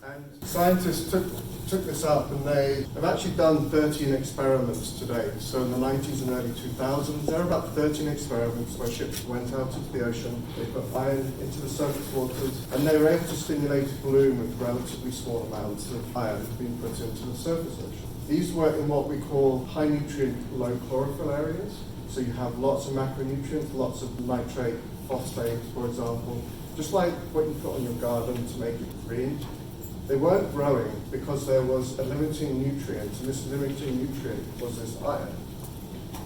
And scientists took this up, and they've actually done 13 experiments to date. So in the 90s and early 2000s, there were about 13 experiments where ships went out into the ocean, they put iron into the surface waters, and they were able to stimulate a balloon with relatively small amounts of iron being put into the surface ocean. These were in what we call high nutrient, low chlorophyll areas. So you have lots of macronutrients, lots of nitrate, phosphate, for example, just like what you put on your garden to make it green. They weren't growing because there was a limiting nutrient, and this limiting nutrient was this iron.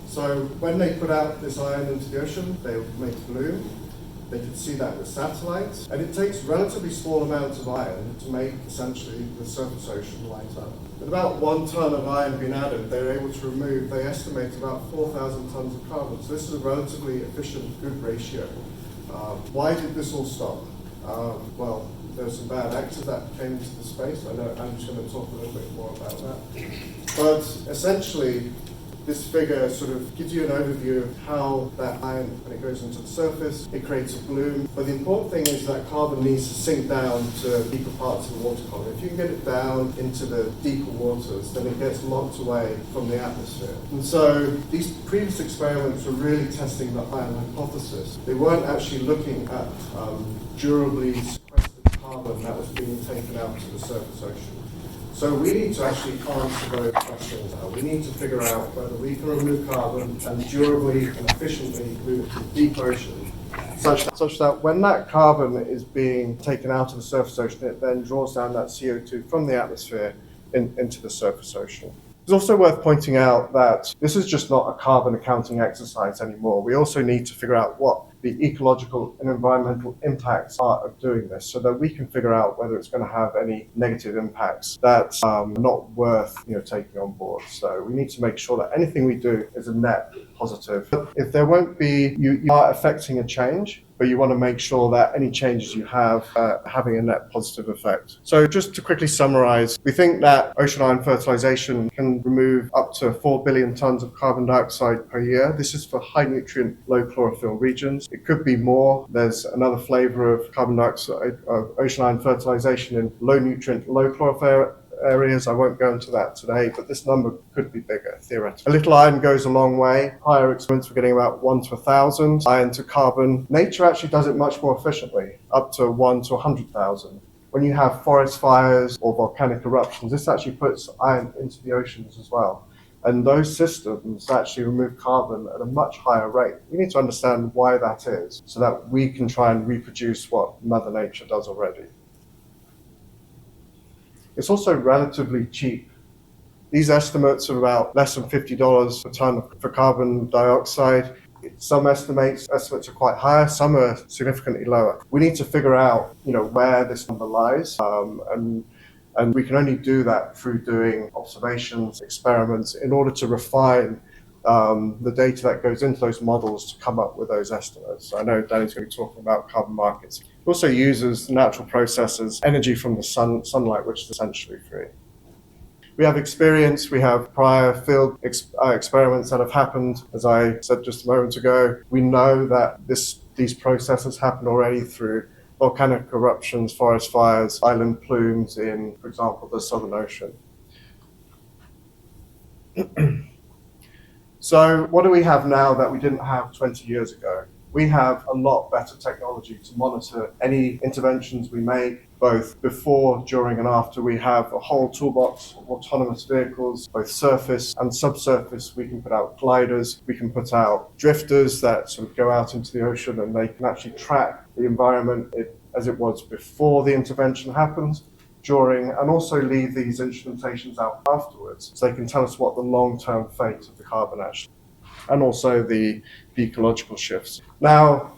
So when they put out this iron into the ocean, they would make a balloon. They could see that with satellites, and it takes relatively small amounts of iron to make essentially the surface ocean light up. With about 1 ton of iron being added, they were able to remove, they estimate, about 4,000 tons of carbon. So this is a relatively efficient, good ratio. Why did this all stop? Well, there were some bad actors that came into the space. I know I'm just going to talk a little bit more about that. But essentially, this figure sort of gives you an overview of how that iron, when it goes into the surface, it creates a bloom. But the important thing is that carbon needs to sink down to deeper parts of the water column. If you can get it down into the deeper waters, then it gets locked away from the atmosphere. And so these previous experiments were really testing the iron hypothesis. They weren't actually looking at durably sequestered carbon that was being taken out to the surface ocean. So we need to actually answer those questions now. We need to figure out whether we can remove carbon and durably and efficiently move it to the deep ocean, such that when that carbon is being taken out of the surface ocean, it then draws down that CO2 from the atmosphere into the surface ocean. It's also worth pointing out that this is just not a carbon accounting exercise anymore. We also need to figure out what the ecological and environmental impacts are of doing this, so that we can figure out whether it's going to have any negative impacts that are not worth taking on board. So we need to make sure that anything we do is a net positive. If there won't be, you are affecting a change, but you want to make sure that any changes you have are having a net positive effect. So just to quickly summarize, we think that ocean iron fertilization can remove up to 4 billion tons of carbon dioxide per year. This is for high nutrient, low chlorophyll regions. It could be more. There's another flavor of carbon dioxide, of ocean iron fertilization in low nutrient, low chlorophyll areas. I won't go into that today, but this number could be bigger, theoretically. A little iron goes a long way. Higher experiments, we're getting about 1 to 1,000 iron to carbon. Nature actually does it much more efficiently, up to 1 to 100,000. When you have forest fires or volcanic eruptions, this actually puts iron into the oceans as well. And those systems actually remove carbon at a much higher rate. We need to understand why that is, so that we can try and reproduce what Mother Nature does already. It's also relatively cheap. These estimates are about less than $50 per ton for carbon dioxide. Some estimates are quite higher, some are significantly lower. We need to figure out, where this number lies, and we can only do that through doing observations, experiments, in order to refine the data that goes into those models to come up with those estimates. I know Danny's going to be talking about carbon markets. It also uses natural processes, energy from the sunlight, which is essentially free. We have experience, we have prior field experiments that have happened. As I said just a moment ago, we know that these processes happen already through volcanic eruptions, forest fires, island plumes in, for example, the Southern Ocean. So what do we have now that we didn't have 20 years ago? We have a lot better technology to monitor any interventions we make, both before, during, and after. We have a whole toolbox of autonomous vehicles, both surface and subsurface. We can put out gliders, we can put out drifters that sort of go out into the ocean, and they can actually track the environment as it was before the intervention happens, during, and also leave these instrumentations out afterwards, so they can tell us what the long-term fate of the carbon actually, and also the ecological shifts. Now,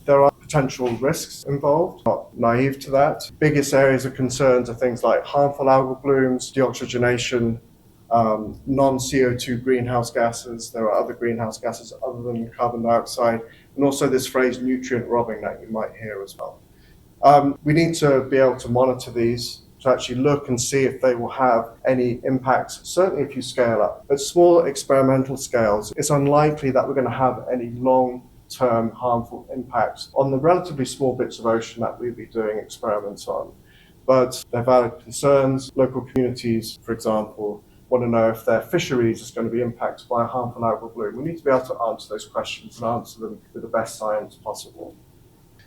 there are potential risks involved, not naive to that. Biggest areas of concerns are things like harmful algal blooms, deoxygenation, non-CO2 greenhouse gases. There are other greenhouse gases other than carbon dioxide, and also this phrase nutrient robbing that you might hear as well. We need to be able to monitor these, to actually look and see if they will have any impacts, certainly if you scale up. At small experimental scales, it's unlikely that we're going to have any long-term harmful impacts on the relatively small bits of ocean that we'll be doing experiments on. but they're valid concerns. Local communities, for example, want to know if their fisheries is going to be impacted by a harmful algal bloom. We need to be able to answer those questions and answer them with the best science possible.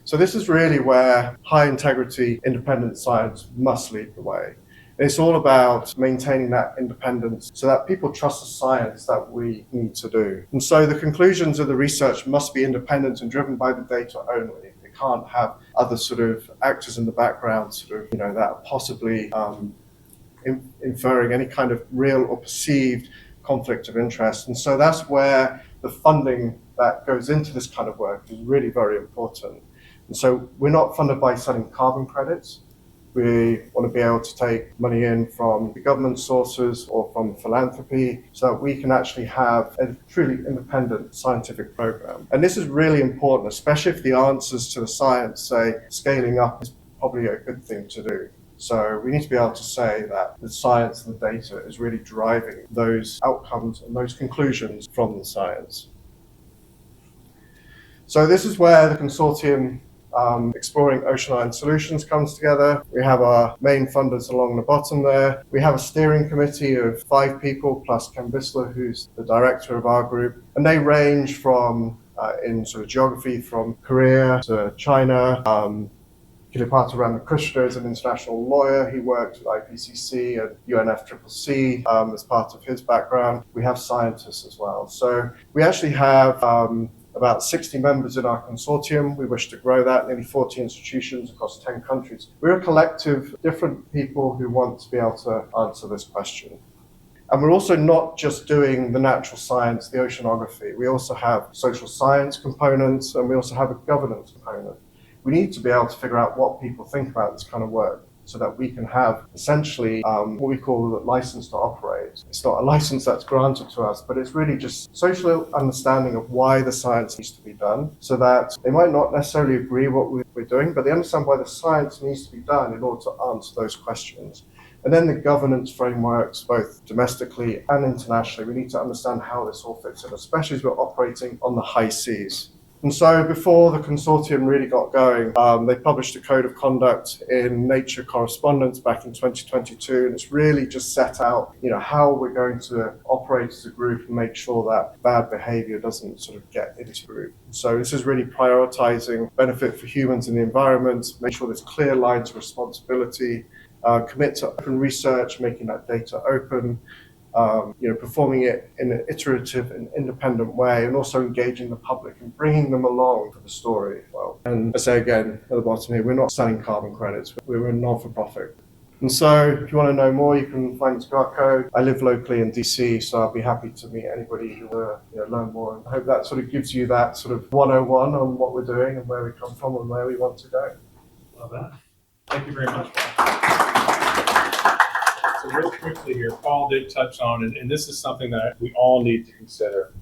So this is really where high integrity, independent science must lead the way. It's all about maintaining that independence so that people trust the science that we need to do. And so the conclusions of the research must be independent and driven by the data only. It can't have other sort of actors in the background, that are possibly inferring any kind of real or perceived conflict of interest. And so that's where the funding that goes into this kind of work is really very important. And so we're not funded by selling carbon credits. We want to be able to take money in from the government sources or from philanthropy so that we can actually have a truly independent scientific program. And this is really important, especially if the answers to the science say scaling up is probably a good thing to do. So we need to be able to say that the science and the data is really driving those outcomes and those conclusions from the science. So this is where the consortium Exploring Oceanine Solutions comes together. We have our main funders along the bottom there. We have a steering committee of 5 people plus Ken Bissler, who's the director of our group. And they range from, in sort of geography, from Korea to China. Kilipata Ramakrishna is an international lawyer. He worked at IPCC and UNFCCC as part of his background. We have scientists as well. So we actually have about 60 members in our consortium. We wish to grow that, nearly 40 institutions across 10 countries. We're a collective of different people who want to be able to answer this question. And we're also not just doing the natural science, the oceanography. We also have social science components, and we also have a governance component. We need to be able to figure out what people think about this kind of work so that we can have essentially what we call a license to operate. It's not a license that's granted to us, but it's really just social understanding of why the science needs to be done, so that they might not necessarily agree what we're doing, but they understand why the science needs to be done in order to answer those questions. And then the governance frameworks, both domestically and internationally, we need to understand how this all fits in, especially as we're operating on the high seas. And so before the consortium really got going, they published a code of conduct in Nature Correspondence back in 2022, and it's really just set out, how we're going to operate as a group and make sure that bad behavior doesn't sort of get into the group. So this is really prioritizing benefit for humans and the environment, make sure there's clear lines of responsibility, commit to open research, making that data open, performing it in an iterative and independent way, and also engaging the public and bringing them along for the story as well. And I say again, at the bottom here, we're not selling carbon credits. We're a non-for-profit. And so if you want to know more, you can find the QR code. I live locally in DC, so I'll be happy to meet anybody who will learn more. And I hope that sort of gives you that sort of 101 on what we're doing and where we come from and where we want to go. Love that. Thank you very much, So real quickly here, Paul did touch on, and this is something that we all need to consider.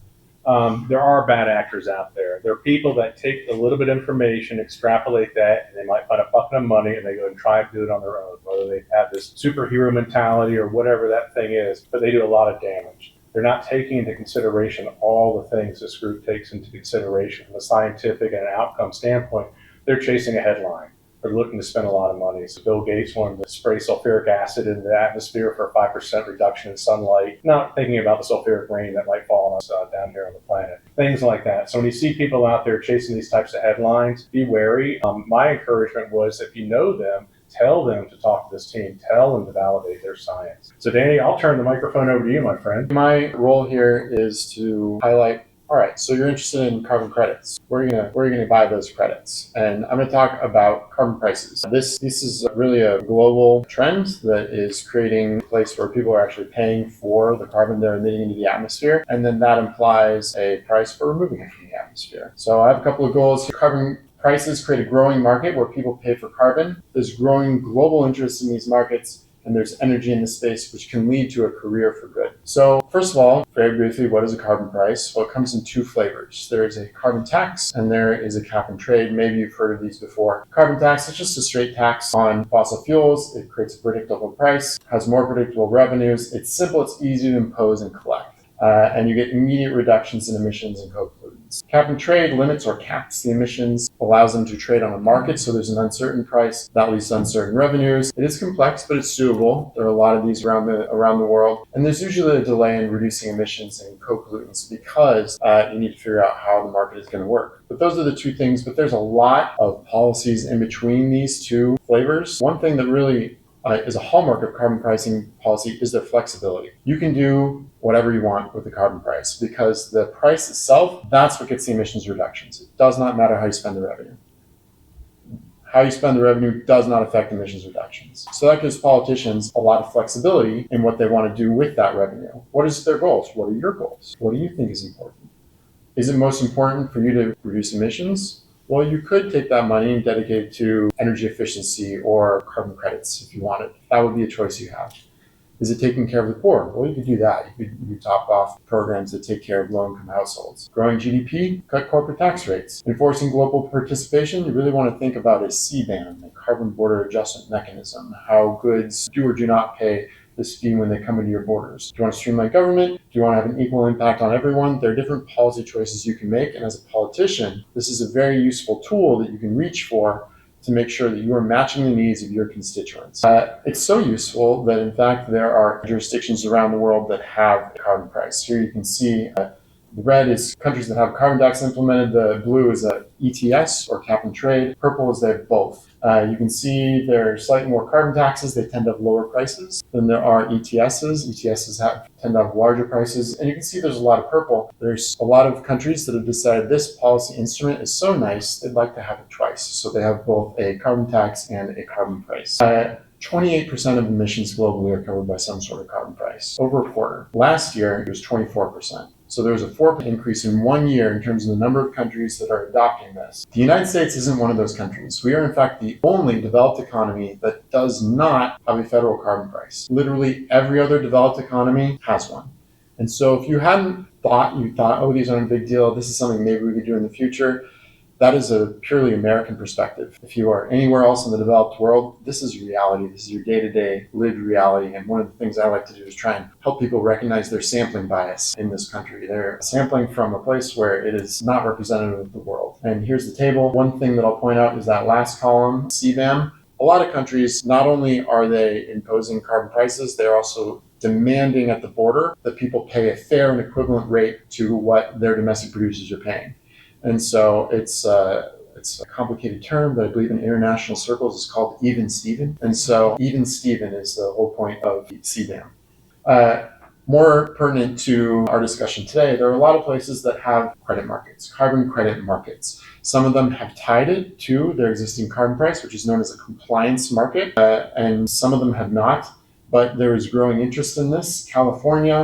There are bad actors out there. There are people that take a little bit of information, extrapolate that, and they might find a bucket of money and they go and try to do it on their own, whether they have this superhero mentality or whatever that thing is, but they do a lot of damage. They're not taking into consideration all the things this group takes into consideration from a scientific and an outcome standpoint. They're chasing a headline. They're looking to spend a lot of money. So Bill Gates wanted to spray sulfuric acid into the atmosphere for a 5% reduction in sunlight, not thinking about the sulfuric rain that might fall on us down here on the planet. Things like that. So when you see people out there chasing these types of headlines, be wary. My encouragement was, if you know them, tell them to talk to this team. Tell them to validate their science. So Danny, I'll turn the microphone over to you, my friend. My role here is to highlight, all right, so you're interested in carbon credits. Where are you gonna buy those credits? And I'm gonna talk about carbon prices. This is really a global trend that is creating a place where people are actually paying for the carbon they're emitting into the atmosphere. And then that implies a price for removing it from the atmosphere. So I have a couple of goals. Carbon prices create a growing market where people pay for carbon. There's growing global interest in these markets, and there's energy in the space, which can lead to a career for good. So first of all, very briefly, what is a carbon price? Well, it comes in 2 flavors. There is a carbon tax and there is a cap and trade. Maybe you've heard of these before. Carbon tax is just a straight tax on fossil fuels. It creates a predictable price, has more predictable revenues. It's simple, it's easy to impose and collect. And you get immediate reductions in emissions and co-pollutants. emissions. Cap and trade limits or caps the emissions, allows them to trade on a market, so there's an uncertain price that leads to uncertain revenues. It is complex, but it's doable. There are a lot of these around the world, and there's usually a delay in reducing emissions and co-pollutants because you need to figure out how the market is going to work. But those are the two things, but there's a lot of policies in between these two flavors. One thing that really is a hallmark of carbon pricing policy is their flexibility. You can do whatever you want with the carbon price because the price itself, that's what gets the emissions reductions. It does not matter how you spend the revenue. How you spend the revenue does not affect emissions reductions. So that gives politicians a lot of flexibility in what they want to do with that revenue. What is their goals? What are your goals? What do you think is important? Is it most important for you to reduce emissions? Well, you could take that money and dedicate it to energy efficiency or carbon credits if you wanted. That would be a choice you have. Is it taking care of the poor? Well, you could do that. You could top off programs that take care of low-income households. Growing GDP, cut corporate tax rates. Enforcing global participation, you really want to think about a CBAM, a carbon border adjustment mechanism, how goods do or do not pay this fee when they come into your borders. Do you want to streamline government? Do you want to have an equal impact on everyone? There are different policy choices you can make, and as a politician, this is a very useful tool that you can reach for to make sure that you are matching the needs of your constituents. It's so useful that, in fact, there are jurisdictions around the world that have a carbon price. Here you can see the red is countries that have carbon tax implemented. The blue is a ETS or cap and trade. Purple is they have both. You can see there are slightly more carbon taxes. They tend to have lower prices than there are ETSs. ETSs tend to have larger prices. And you can see there's a lot of purple. There's a lot of countries that have decided this policy instrument is so nice, they'd like to have it twice. So they have both a carbon tax and a carbon price. 28% of emissions globally are covered by some sort of carbon price, over a quarter. Last year, it was 24%. So there was a 4% increase in 1 year in terms of the number of countries that are adopting this. The United States isn't one of those countries. We are, in fact, the only developed economy that does not have a federal carbon price. Literally every other developed economy has one. And so if you hadn't thought, oh, these aren't a big deal, this is something maybe we could do in the future, that is a purely American perspective. If you are anywhere else in the developed world, this is reality. This is your day-to-day lived reality. And one of the things I like to do is try and help people recognize their sampling bias in this country. They're sampling from a place where it is not representative of the world. And here's the table. One thing that I'll point out is that last column, CBAM. A lot of countries, not only are they imposing carbon prices, they're also demanding at the border that people pay a fair and equivalent rate to what their domestic producers are paying. And so it's a complicated term, but I believe in international circles is called even Steven. And so even Steven is the whole point of CBAM. More pertinent to our discussion today, there are a lot of places that have credit markets, carbon credit markets. Some of them have tied it to their existing carbon price, which is known as a compliance market, and some of them have not. But there is growing interest in this. California,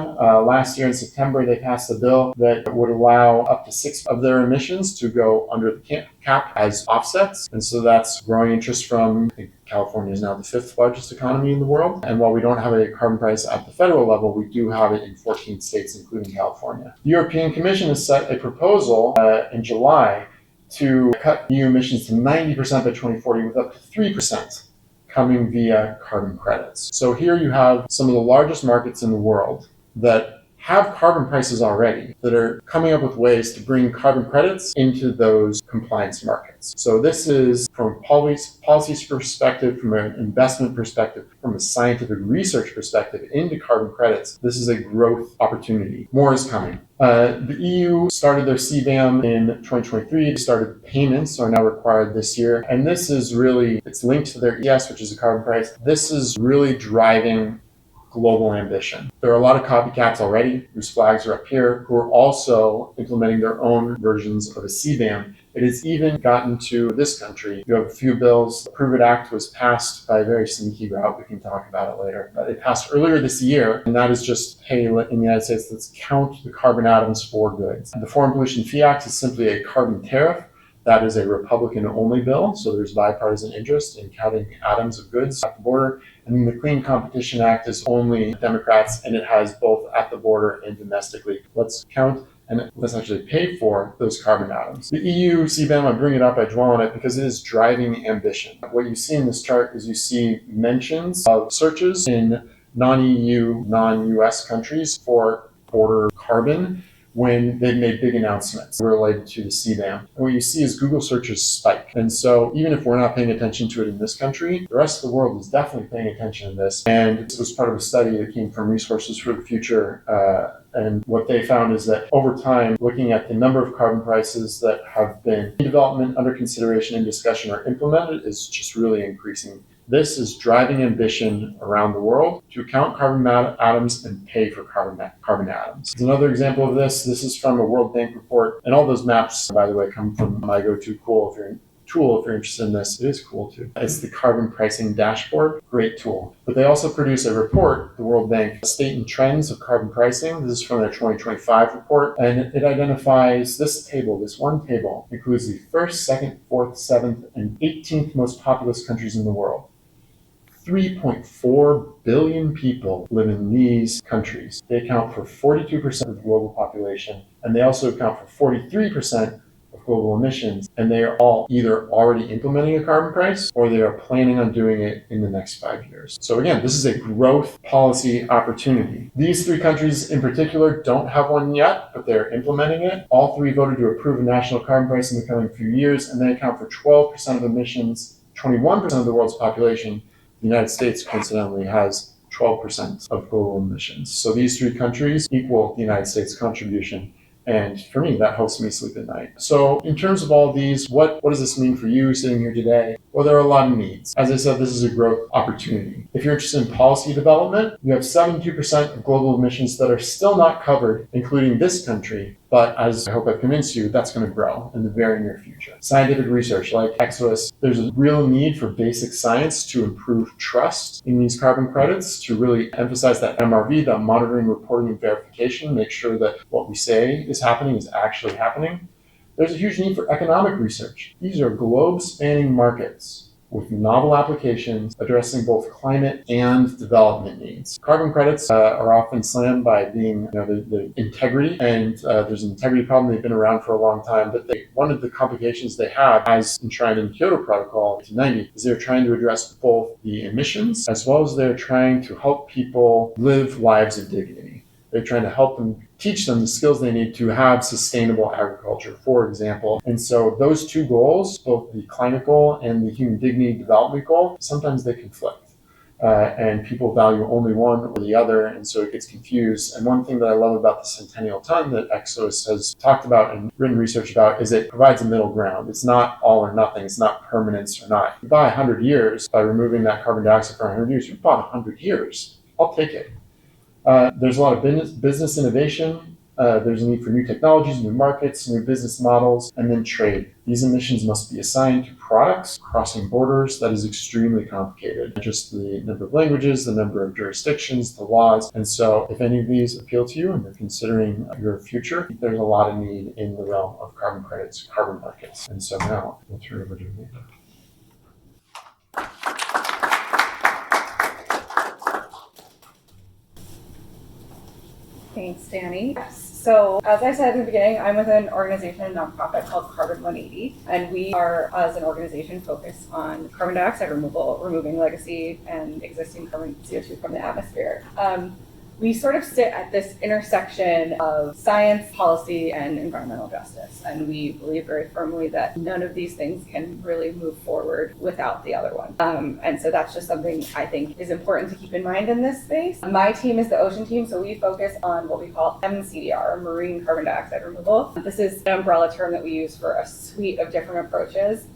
last year in September, they passed a bill that would allow up to 6 of their emissions to go under the cap as offsets. And so that's growing interest from, I think California is now the 5th largest economy in the world. And while we don't have a carbon price at the federal level, we do have it in 14 states, including California. The European Commission has set a proposal in July to cut EU emissions to 90% by 2040 with up to 3% coming via carbon credits. So here you have some of the largest markets in the world that have carbon prices already that are coming up with ways to bring carbon credits into those compliance markets. So this is from a policy perspective, from an investment perspective, from a scientific research perspective into carbon credits. This is a growth opportunity. More is coming. The EU started their CBAM in 2023. They started payments are now required this year. And this is really, it's linked to their ETS, which is a carbon price. This is really driving global ambition. There are a lot of copycats already, whose flags are up here, who are also implementing their own versions of a CBAM. It has even gotten to this country. You have a few bills. The Prove It Act was passed by a very sneaky route. We can talk about it later. But it passed earlier this year, and that is just, hey, in the United States, let's count the carbon atoms for goods. The Foreign Pollution Fee Act is simply a carbon tariff. That is a Republican-only bill, so there's bipartisan interest in counting atoms of goods at the border. And then the Clean Competition Act is only Democrats, and it has both at the border and domestically. Let's count and let's actually pay for those carbon atoms. The EU CBAM, I bring it up, I dwell on it because it is driving ambition. What you see in this chart is you see mentions of searches in non-EU, non-US countries for border carbon. when they've made big announcements related to the CBAM. And what you see is Google searches spike. And so even if we're not paying attention to it in this country, the rest of the world is definitely paying attention to this. And this was part of a study that came from Resources for the Future. And what they found is that over time, looking at the number of carbon prices that have been in development, under consideration, in discussion, or implemented is just really increasing. This is driving ambition around the world to count carbon atoms and pay for carbon atoms. As another example of this is from a World Bank report. And all those maps, by the way, come from my go-to tool if you're interested in this. It is cool too. It's the carbon pricing dashboard. Great tool. But they also produce a report, the World Bank State and Trends of Carbon Pricing. This is from their 2025 report. And it identifies this table, this one table, includes the 1st, 2nd, 4th, 7th, and 18th most populous countries in the world. 3.4 billion people live in these countries. They account for 42% of the global population, and they also account for 43% of global emissions, and they are all either already implementing a carbon price or they are planning on doing it in the next 5 years. So again, this is a growth policy opportunity. These 3 countries in particular don't have one yet, but they're implementing it. All 3 voted to approve a national carbon price in the coming few years, and they account for 12% of emissions, 21% of the world's population. The United States, coincidentally, has 12% of global emissions. So these 3 countries equal the United States contribution. And for me, that helps me sleep at night. So in terms of all these, what does this mean for you sitting here today? Well, there are a lot of needs. As I said, this is a growth opportunity. If you're interested in policy development, you have 72% of global emissions that are still not covered, including this country. But as I hope I've convinced you, that's going to grow in the very near future. Scientific research like Economist, there's a real need for basic science to improve trust in these carbon credits, to really emphasize that MRV, that monitoring, reporting, and verification, make sure that what we say is happening is actually happening. There's a huge need for economic research. These are globe-spanning markets with novel applications addressing both climate and development needs. Carbon credits are often slammed by being, the integrity, and there's an integrity problem. They've been around for a long time, but one of the complications they have, as enshrined in the Kyoto Protocol in 1990, is they're trying to address both the emissions as well as they're trying to help people live lives of dignity. They're trying to help them, teach them the skills they need to have sustainable agriculture, for example. And so those 2 goals, both the climate goal and the human dignity development goal, sometimes they conflict. And people value only one or the other, and so it gets confused. And one thing that I love about the Centennial Ton that Exos has talked about and written research about is it provides a middle ground. It's not all or nothing. It's not permanence or not. You buy 100 years by removing that carbon dioxide for 100 years. You bought 100 years. I'll take it. There's a lot of business innovation. There's a need for new technologies, new markets, new business models, and then trade. These emissions must be assigned to products crossing borders. That is extremely complicated. Just the number of languages, the number of jurisdictions, the laws. And so if any of these appeal to you and you're considering your future, there's a lot of need in the realm of carbon credits, carbon markets. And so now we'll turn it over to Amanda. Thanks, Danny. So as I said in the beginning, I'm with an organization, a nonprofit called Carbon 180, and we are, as an organization, focused on carbon dioxide removal, removing legacy and existing carbon CO2 from the atmosphere. We sort of sit at this intersection of science, policy, and environmental justice. And we believe very firmly that none of these things can really move forward without the other one. And so that's just something I think is important to keep in mind in this space. My team is the ocean team, so we focus on what we call MCDR, marine carbon dioxide removal. This is an umbrella term that we use for a suite of different approaches,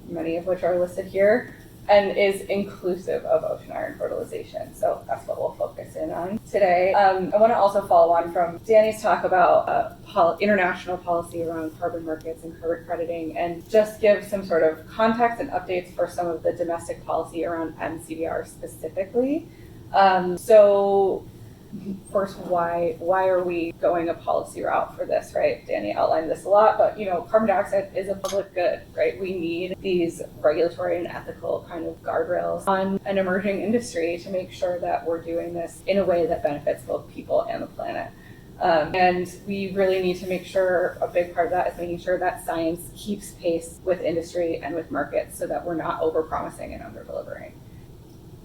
many of which are listed here, and is inclusive of ocean iron fertilization. So that's what we'll focus in on today. I want to also follow on from Danny's talk about international policy around carbon markets and carbon crediting, and just give some sort of context and updates for some of the domestic policy around MCDR specifically. So first, why are we going a policy route for this, right? Danny outlined this a lot, but carbon dioxide is a public good, right? We need these regulatory and ethical kind of guardrails on an emerging industry to make sure that we're doing this in a way that benefits both people and the planet. And we really need to make sure, a big part of that is making sure that science keeps pace with industry and with markets so that we're not over-promising and under-delivering.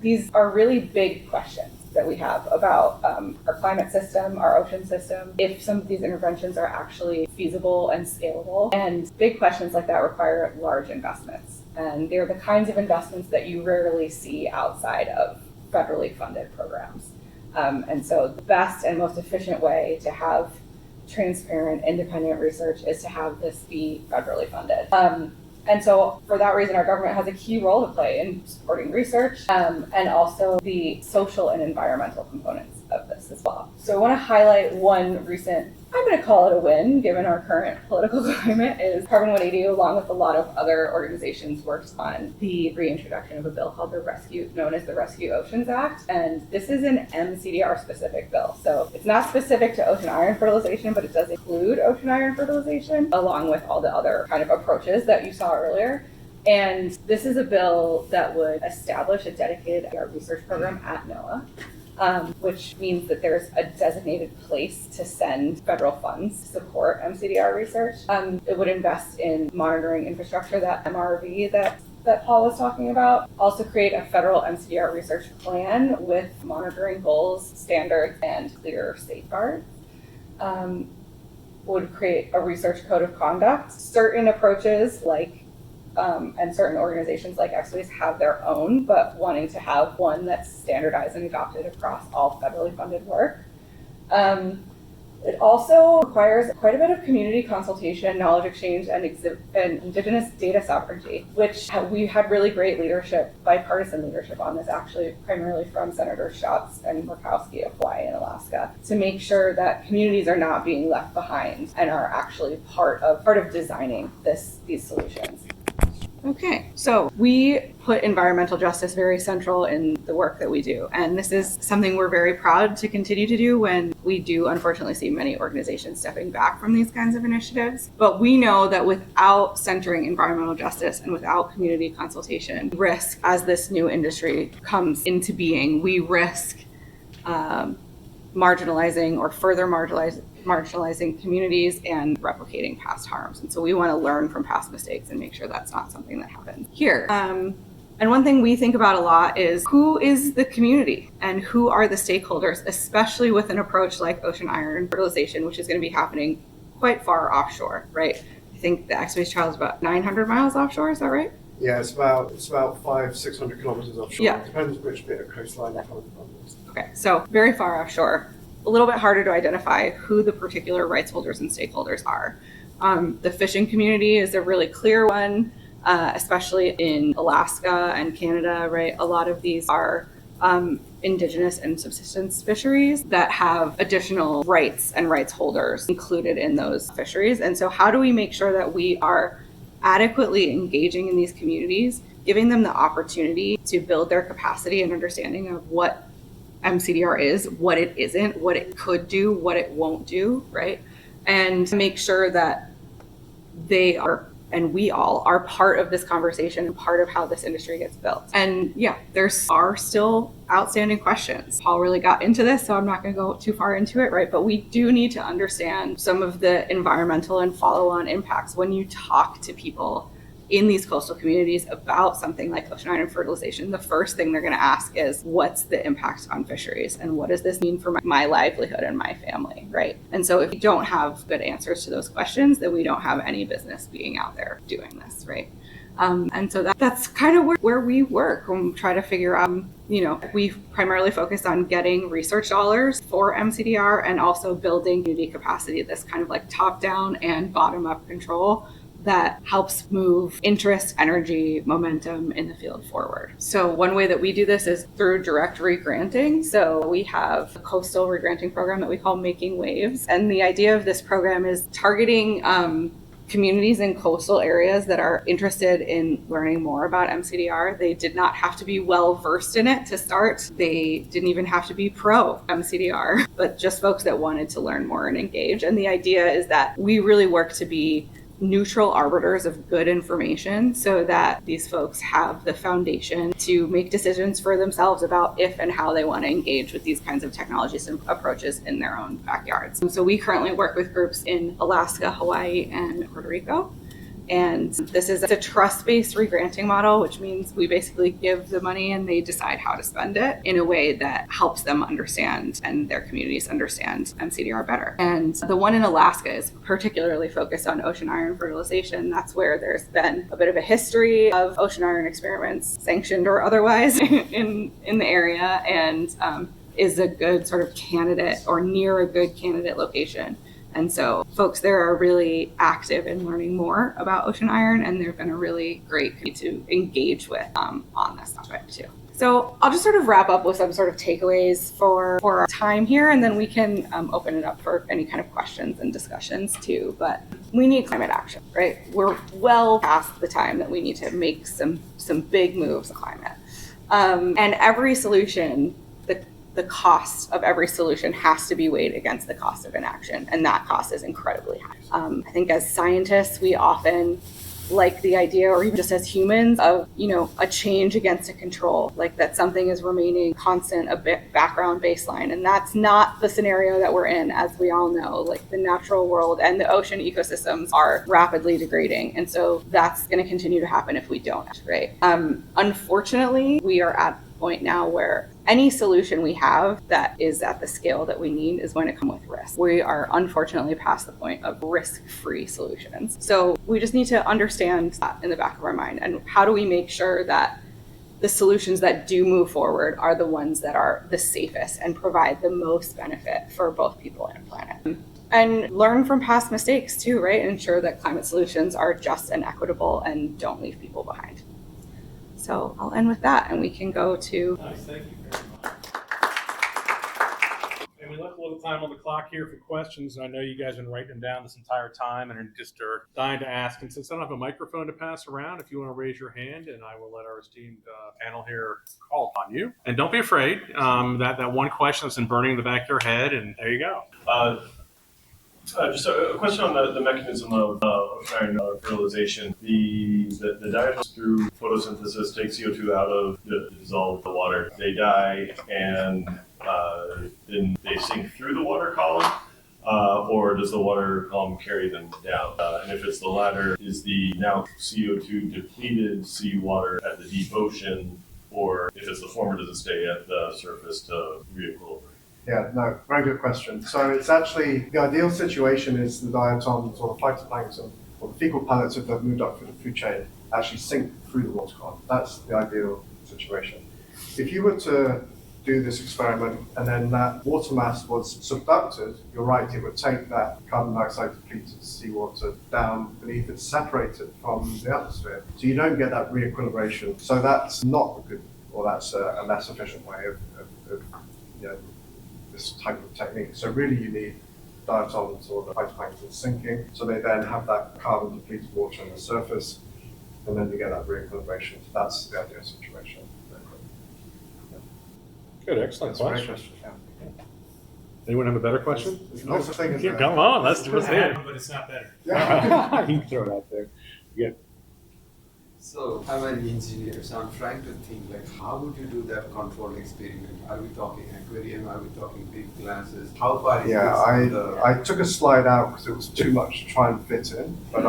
These are really big questions that we have about our climate system, our ocean system, if some of these interventions are actually feasible and scalable. And big questions like that require large investments. And they're the kinds of investments that you rarely see outside of federally funded programs. And so the best and most efficient way to have transparent, independent research is to have this be federally funded. And so for that reason, our government has a key role to play in supporting research and also the social and environmental components of this as well. So I want to highlight one recent, I'm going to call it a win, given our current political climate, is Carbon 180, along with a lot of other organizations, works on the reintroduction of a bill called known as the Rescue Oceans Act. And this is an MCDR specific bill. So it's not specific to ocean iron fertilization, but it does include ocean iron fertilization, along with all the other kind of approaches that you saw earlier. And this is a bill that would establish a dedicated research program at NOAA. Which means that there's a designated place to send federal funds to support MCDR research. It would invest in monitoring infrastructure, that MRV that Paul was talking about. Also create a federal MCDR research plan with monitoring goals, standards, and clear safeguards. Would create a research code of conduct. Certain approaches and certain organizations like X-Ways have their own, but wanting to have one that's standardized and adopted across all federally funded work. It also requires quite a bit of community consultation, knowledge exchange, and indigenous data sovereignty, which we had really great leadership, bipartisan leadership on this, actually, primarily from Senator Schatz and Murkowski of Hawaii and Alaska, to make sure that communities are not being left behind and are actually part of designing these solutions. Okay, so we put environmental justice very central in the work that we do. And this is something we're very proud to continue to do when we do unfortunately see many organizations stepping back from these kinds of initiatives. But we know that without centering environmental justice and without community consultation, risk as this new industry comes into being, we risk marginalizing or further marginalizing communities and replicating past harms. And so we want to learn from past mistakes and make sure that's not something that happens here. And one thing we think about a lot is who is the community and who are the stakeholders, especially with an approach like ocean iron fertilization, which is going to be happening quite far offshore, right? I think the X-Ways trial is about 900 miles offshore, is that right? Yeah, it's about 500-600 kilometers offshore. Yeah. It depends which bit of coastline you're coming from. Okay, so very far offshore. A little bit harder to identify who the particular rights holders and stakeholders are. The fishing community is a really clear one, especially in Alaska and Canada, right? A lot of these are indigenous and subsistence fisheries that have additional rights and rights holders included in those fisheries. And so how do we make sure that we are adequately engaging in these communities, giving them the opportunity to build their capacity and understanding of what MCDR is, what it isn't, what it could do, what it won't do, right? And make sure that they are, and we all are part of this conversation and part of how this industry gets built. And yeah, there are still outstanding questions. Paul really got into this, so I'm not going to go too far into it, right? But we do need to understand some of the environmental and follow-on impacts when you talk to people in these coastal communities about something like ocean iron fertilization. The first thing they're going to ask is, what's the impact on fisheries? And what does this mean for my livelihood and my family, right? And so if we don't have good answers to those questions, then we don't have any business being out there doing this, right? And so that's kind of where we work when we try to figure out, we primarily focus on getting research dollars for MCDR and also building community capacity, this kind of like top-down and bottom-up control that helps move interest, energy, momentum in the field forward. So one way that we do this is through direct regranting. So we have a coastal regranting program that we call Making Waves. And the idea of this program is targeting communities in coastal areas that are interested in learning more about MCDR. They did not have to be well versed in it to start. They didn't even have to be pro MCDR, but just folks that wanted to learn more and engage. And the idea is that we really work to be neutral arbiters of good information so that these folks have the foundation to make decisions for themselves about if and how they want to engage with these kinds of technologies and approaches in their own backyards. And so we currently work with groups in Alaska, Hawaii, and Puerto Rico. And this is a trust-based regranting model, which means we basically give the money and they decide how to spend it in a way that helps them understand and their communities understand MCDR better. And the one in Alaska is particularly focused on ocean iron fertilization. That's where there's been a bit of a history of ocean iron experiments, sanctioned or otherwise, in the area, and is a good sort of candidate or near a good candidate location. And so folks there are really active in learning more about ocean iron, and they've been a really great community to engage with on this topic too. So I'll just sort of wrap up with some sort of takeaways for our time here, and then we can open it up for any kind of questions and discussions too. But we need climate action, right? We're well past the time that we need to make some big moves on climate. And every solution, the cost of every solution has to be weighed against the cost of inaction, and that cost is incredibly high. I think as scientists, we often like the idea, or even just as humans, of a change against a control, like that something is remaining constant, a background baseline, and that's not the scenario that we're in. As we all know, like the natural world and the ocean ecosystems are rapidly degrading, and so that's going to continue to happen if we don't act, right? Unfortunately, we are at a point now where any solution we have that is at the scale that we need is going to come with risk. We are unfortunately past the point of risk-free solutions. So we just need to understand that in the back of our mind. And how do we make sure that the solutions that do move forward are the ones that are the safest and provide the most benefit for both people and planet? And learn from past mistakes too, right? Ensure that climate solutions are just and equitable and don't leave people behind. So I'll end with that, and we can go to... Nice, thank you very much. And we left a little time on the clock here for questions. I know you guys have been writing them down this entire time and just are dying to ask. And since I don't have a microphone to pass around, if you want to raise your hand, and I will let our esteemed panel here call upon you. And don't be afraid. That one question that's been burning in the back of your head, and there you go. Just a question on the mechanism of iron fertilization. The diodes through photosynthesis take CO2 out of the dissolved water. They die, and then they sink through the water column, or does the water column carry them down? And if it's the latter, is the now CO2 depleted seawater at the deep ocean, or if it's the former, does it stay at the surface to re-equilibrate? Yeah, no, very good question. So it's actually, the ideal situation is the diatoms or the phytoplankton or the fecal pellets, if they've moved up through the food chain, actually sink through the water column. That's the ideal situation. If you were to do this experiment and then that water mass was subducted, you're right, it would take that carbon dioxide depleted seawater down beneath it, separated from the atmosphere. So you don't get that re-equilibration. So that's not a good, or that's a less efficient way of this type of technique. So really you need diatoms or the phytoplankton sinking, so they then have that carbon depleted water on the surface, and then you get that re-equilibration. So that's the ideal situation. Good, excellent That's a great question. question. Yeah. Anyone have a better question? There's no such thing as Yeah, that. come on, let's hear it. But it's not better. Yeah. You can throw it out there. Yeah. So I'm an engineer, so I'm trying to think like, how would you do that controlled experiment? Are we talking aquarium? Are we talking big glasses? How far is this? I took a slide out because it was too much to try and fit in, but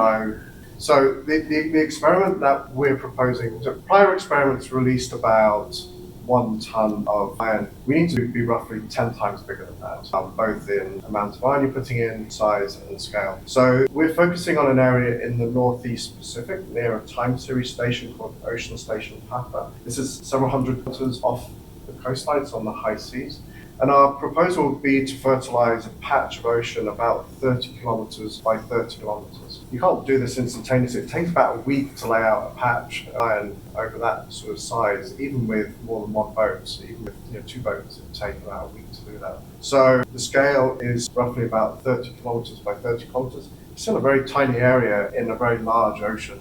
so the experiment that we're proposing, so prior experiments released about 1 ton of iron. We need to be roughly 10 times bigger than that, both in amount of iron you're putting in, size and scale. So we're focusing on an area in the Northeast Pacific near a time series station called Ocean Station Papa. This is several hundred kilometers off the coastline, it's on the high seas. And our proposal would be to fertilize a patch of ocean about 30 kilometers by 30 kilometers. You can't do this instantaneously. It takes about a week to lay out a patch of iron over that sort of size, even with more than one boat. So even with 2 boats, it would take about a week to do that. So the scale is roughly about 30 kilometers by 30 kilometers. It's still a very tiny area in a very large ocean.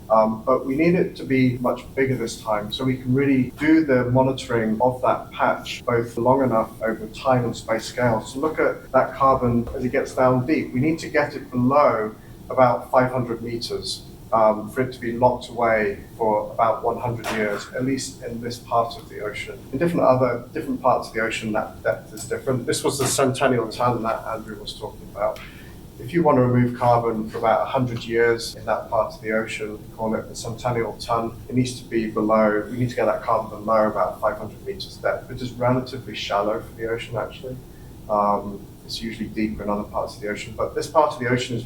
But we need it to be much bigger this time so we can really do the monitoring of that patch both long enough over time and space scale. So look at that carbon as it gets down deep. We need to get it below about 500 meters for it to be locked away for about 100 years, at least in this part of the ocean. In different parts of the ocean, that depth is different. This was the centennial ton that Andrew was talking about. if you want to remove carbon for about 100 years in that part of the ocean, we call it the centennial ton, it needs to be below, we need to get that carbon below about 500 meters depth, which is relatively shallow for the ocean actually. It's usually deeper in other parts of the ocean, but this part of the ocean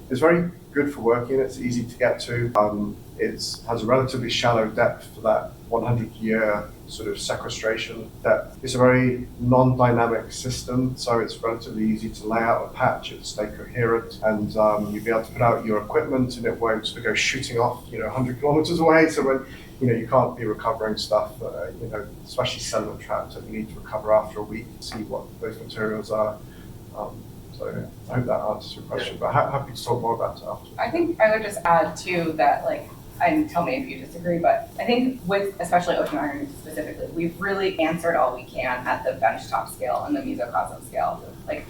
is very good for working. It's easy to get to. It has a relatively shallow depth for that 100-year sort of sequestration depth. It's a very non-dynamic system, so it's relatively easy to lay out a patch, it'll stay coherent, and you'll be able to put out your equipment and it won't sort of go shooting off, 100 kilometers away. So when, you can't be recovering stuff, especially sediment traps that you need to recover after a week to see what those materials are. So I hope that answers your question, but happy to talk more about it after. I think I would just add too that and tell me if you disagree, but I think with especially ocean iron specifically, we've really answered all we can at the benchtop scale and the mesocosm scale.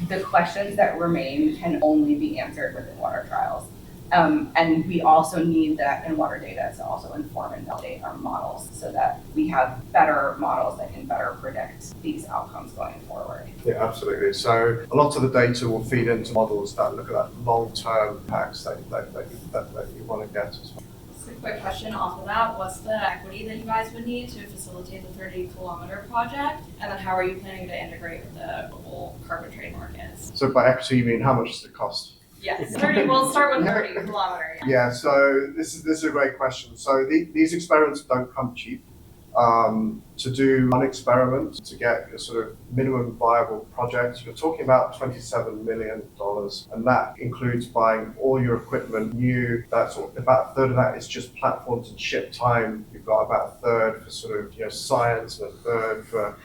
The questions that remain can only be answered within water trials. And we also need that in water data to also inform and validate our models so that we have better models that can better predict these outcomes going forward. Yeah, absolutely. So a lot of the data will feed into models that look at that long-term impacts that you want to get as well. Just a quick question off of that. What's the equity that you guys would need to facilitate the 30-kilometer project? And then how are you planning to integrate with the global carbon trade markets? So by equity, you mean how much does it cost? Yes, 30. We'll start with 30 kilometer. Yeah. So this is a great question. So these experiments don't come cheap. To do one experiment to get a sort of minimum viable project, you're talking about $27 million, and that includes buying all your equipment new. That's about a third of that is just platforms and ship time. You've got about a third for sort of science, and a third for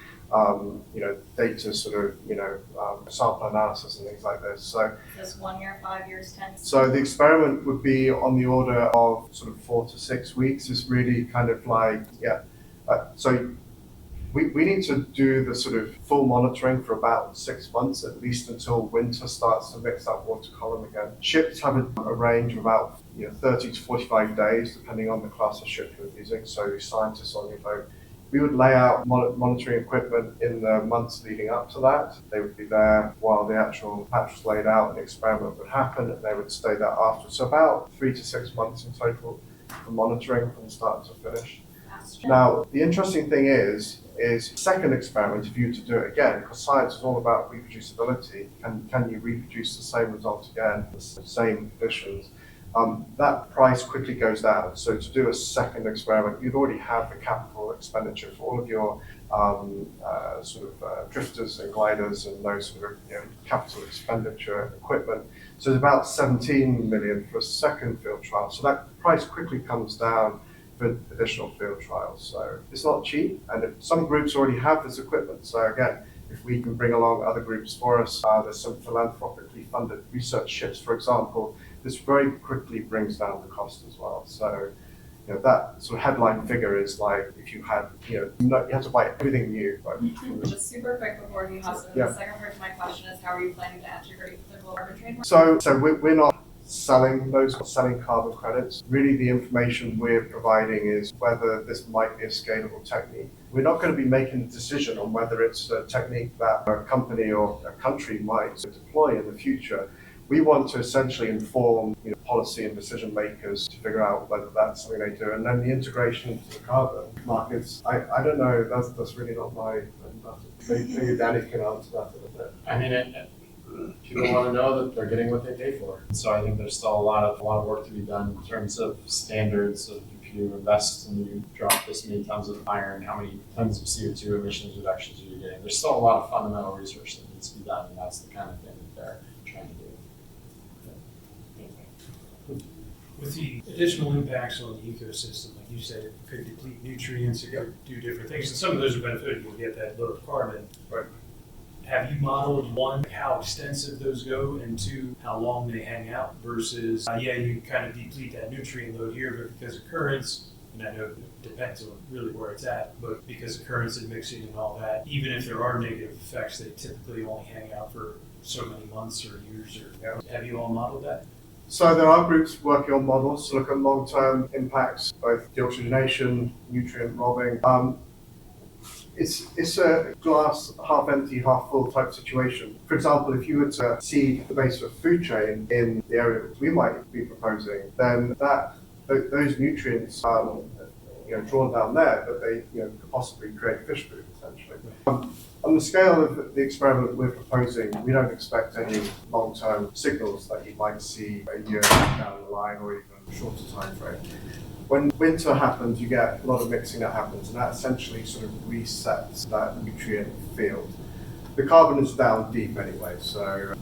data sort of sample analysis and things like this. So Just 1 year, 5 years, 10. So the experiment would be on the order of sort of 4 to 6 weeks. It's really kind of so we need to do the sort of full monitoring for about 6 months, at least until winter starts to mix that water column again. Ships have a range of about 30 to 45 days, depending on the class of ship you're using. So scientists on your boat, we would lay out monitoring equipment in the months leading up to that. They would be there while the actual patch was laid out and the experiment would happen, and they would stay there after. So about 3 to 6 months in total for monitoring from start to finish. Now, the interesting thing is second experiment, if you were to do it again, because science is all about reproducibility, can you reproduce the same result again, the same conditions? That price quickly goes down. So to do a second experiment, you'd already have the capital expenditure for all of your drifters and gliders and those sort of capital expenditure equipment. So it's about 17 million for a second field trial. So that price quickly comes down for additional field trials. So it's not cheap, and some groups already have this equipment. So again, if we can bring along other groups for us, there's some philanthropically funded research ships, for example, this very quickly brings down the cost as well. So that sort of headline figure is like if you had, you have to buy everything new. Just super quick before you hustle. Yeah. The second part of my question is how are you planning to integrate the global carbon trade market? So we're not selling carbon credits. Really the information we're providing is whether this might be a scalable technique. We're not going to be making a decision on whether it's a technique that a company or a country might deploy in the future. We want to essentially inform policy and decision makers to figure out whether that's something they do. And then the integration into the carbon markets, I don't know, that's really not my, maybe Danny can answer that a little bit. I mean, people want to know that they're getting what they pay for. So I think there's still a lot of work to be done in terms of standards of if you invest and you drop this many tons of iron, how many tons of CO2 emissions reductions are you getting? There's still a lot of fundamental research that needs to be done, and that's the kind of thing that they're trying to do. With the additional impacts on the ecosystem, like you said, it could deplete nutrients, it could do different things, and some of those are beneficial. You'll get that lower carbon. Right. Have you modeled, one, how extensive those go, and two, how long they hang out versus, you kind of deplete that nutrient load here, but because of currents, and I know it depends on really where it's at, but because of currents and mixing and all that, even if there are negative effects, they typically only hang out for so many months or years. Have you all modeled that? So there are groups working on models to look at long-term impacts, both deoxygenation, nutrient robbing. it's a glass half empty, half full type situation. For example, if you were to see the base of a food chain in the area that we might be proposing, then those nutrients drawn down there, but they could possibly create fish food essentially. On the scale of the experiment we're proposing, we don't expect any long-term signals that you might see a year down the line or even a shorter time frame. When winter happens, you get a lot of mixing that happens, and that essentially sort of resets that nutrient field. The carbon is down deep anyway,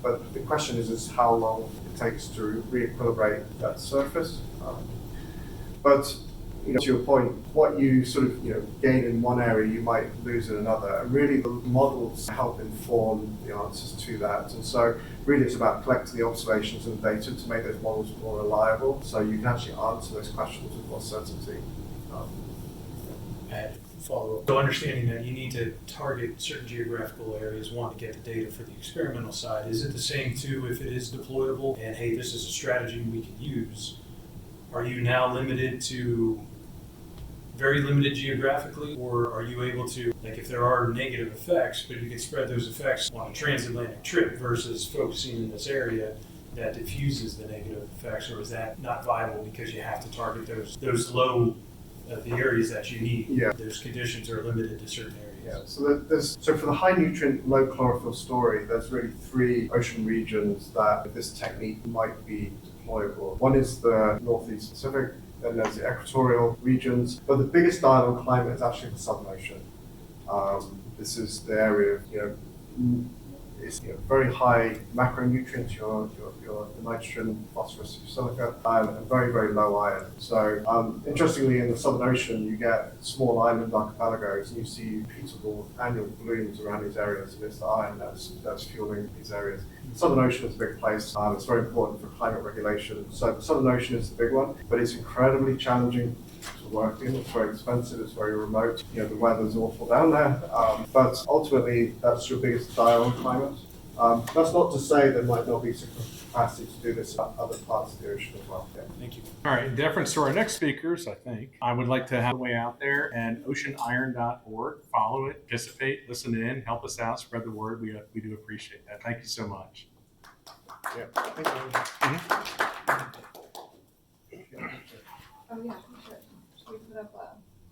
but the question is how long it takes to re-equilibrate that surface. But to your point, what you sort of gain in one area, you might lose in another. And really, the models help inform the answers to that. And so, really, it's about collecting the observations and data to make those models more reliable, so you can actually answer those questions with more certainty. Follow up. So understanding that you need to target certain geographical areas, one, to get the data for the experimental side. Is it the same too if it is deployable and hey, this is a strategy we can use? Are you now limited to very limited geographically, or are you able to, like if there are negative effects, but you can spread those effects on a transatlantic trip versus focusing in this area that diffuses the negative effects, or is that not viable because you have to target those low, the areas that you need? Yeah. Those conditions are limited to certain areas. Yeah, so for the high nutrient, low chlorophyll story, there's really 3 ocean regions that this technique might be deployable. One is the Northeast Pacific, then there's the equatorial regions, but the biggest dial on climate is actually the Southern Ocean. This is the area of it's very high macronutrients, your nitrogen, phosphorus, silica, and very, very low iron. So interestingly, in the Southern Ocean, you get small island archipelagos, and you see beautiful annual blooms around these areas, and it's the iron that's fueling these areas. The Southern Ocean is a big place. It's very important for climate regulation. So the Southern Ocean is the big one, but it's incredibly challenging to work in. It's very expensive, it's very remote. The weather's awful down there. But ultimately, that's your biggest dial on climate. That's not to say there might not be capacity to do this in other parts of the ocean as well. Yeah. Thank you. All right, in deference to our next speakers, I would like to have a way out there and oceaniron.org. Follow it, participate, listen in, help us out, spread the word. We do appreciate that. Thank you so much. Yeah. Thank you. Oh yeah, should we put up a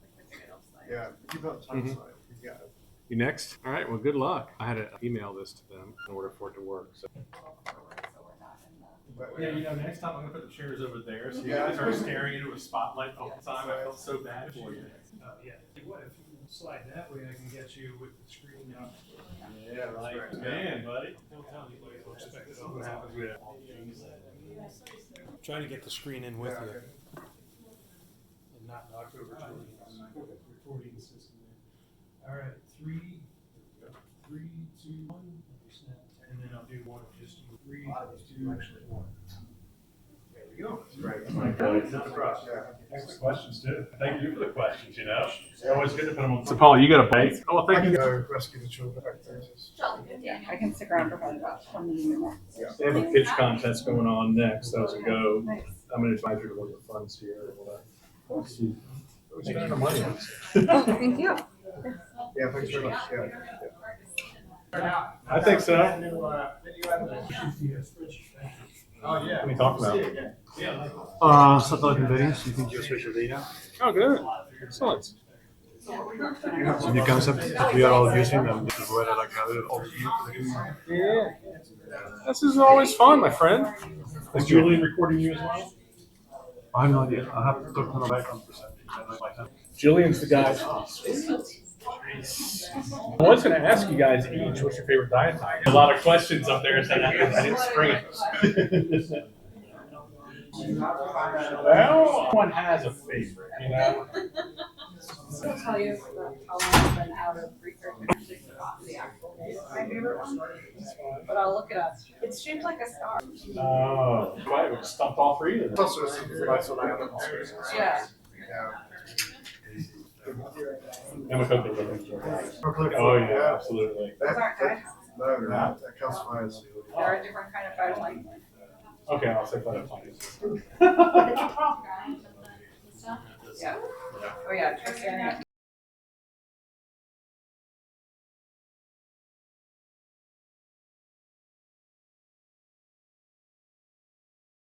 quick schedule slide? Yeah, keep up time slide. Yeah. You next? All right, well, good luck. I had to email this to them in order for it to work. So. Yeah, next time I'm going to put the chairs over there so you guys are staring into a spotlight all the time. I felt so bad for you. Yeah. What if you slide that way, I can get you with the screen up. Yeah, like, man, buddy. Don't tell anybody, I'll expect it. What happens with it? Trying to get the screen in with you. And not knock over Julian's recording system there. All right, 3, 2, 1. And then I'll do one of just 3, 2, actually 1. There we go. Thanks for the questions, too. Thank you for the questions, It's always good to put them on. So, Paul, you got a break? Oh, well, thank you. Go rescue the children. Yeah, I can stick around for probably about 20 minutes. They have a pitch contest going on next. Those who go, Nice. I'm going to invite you to one of the funds here. We're spending our money on this. Oh, thank you. Yeah, thanks very much. Yeah. I think so. Oh, yeah. What are we talking about? Satellite embeddings using geospatial data. Oh, good. Excellent. It's a new concept that we are all using, and this is where I gather all the information. Yeah. This is always fun, my friend. Is Julian recording you as well? I have no idea. I have to talk to my background percentage. Julian's the guy. I was going to ask you guys each what's your favorite diet type. A lot of questions up there saying I didn't spring it. Well, one has a favorite, I'll tell you how long I've been out of research and actually forgot the actual name of my favorite one. But I'll look it up. It's shaped like a star. Oh, right. We stumped all 3 of them. Phosphorus is the nice one I have. Yeah. And we cooked it. Oh, yeah, absolutely. Those aren't diet. No, they're calcifiers. They're a different kind of phytoplankton. Okay, I'll say phytoplankton. Yeah. Oh yeah, try staring at